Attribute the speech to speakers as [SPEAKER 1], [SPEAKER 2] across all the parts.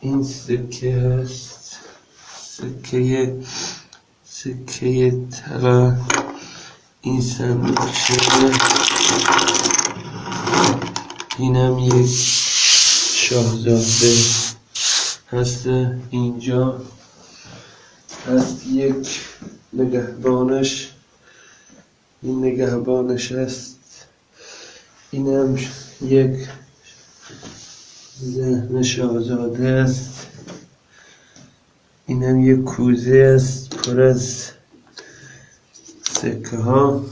[SPEAKER 1] این سکه هست، سکه طلا. این صندوقچه، اینم یک شاهزاده هست. اینجا هست یک نگهبانش، این نگهبانش هست. اینم یک ذهن شاهزاده است. اینم یک کوزه است پر از سکه ها.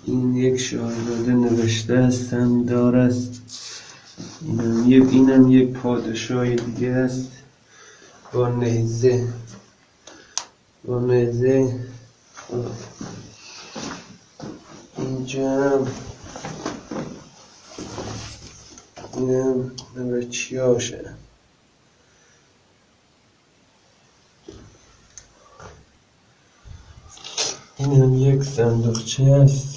[SPEAKER 1] این یک شاهزاده نوشته است، دار است. اینم یک پادشاه دیگه است با نیزه. اینجا اینم نوچیاشه. اینم یک صندوقچه است.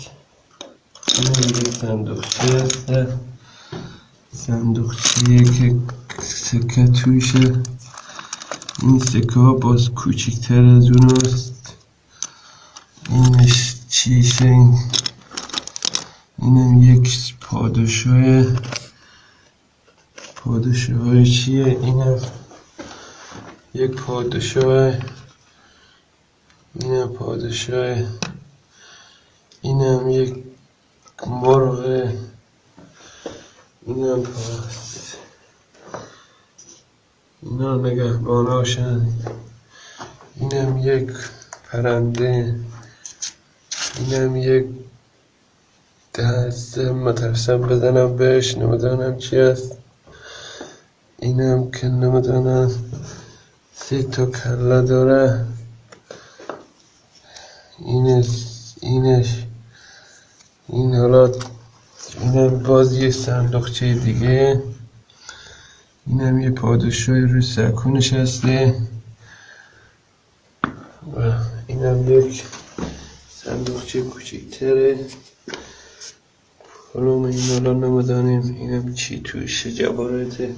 [SPEAKER 1] صندوقچه که سکه توشه. این سکه ها باز کوچکتر از اون است. اینش چیشه. اینم یک پادشاه چیه؟ اینم یک پادشاه. اینم یک مرغ. اینم پس اینا نگهباناشن. اینم یک پرنده. اینم یک دسته، مترسم بزنم بهش، نمیدانم چی است. اینم که نمیدانم، 3 تا کله داره. این حالا اینم باز یه صندوقچه دیگه. اینم یه پادشاه روی سکو نشسته و اینم یک صندوقچه کوچکتره. حالا این حالا نمیدانیم اینم چی توشه، جواهراته.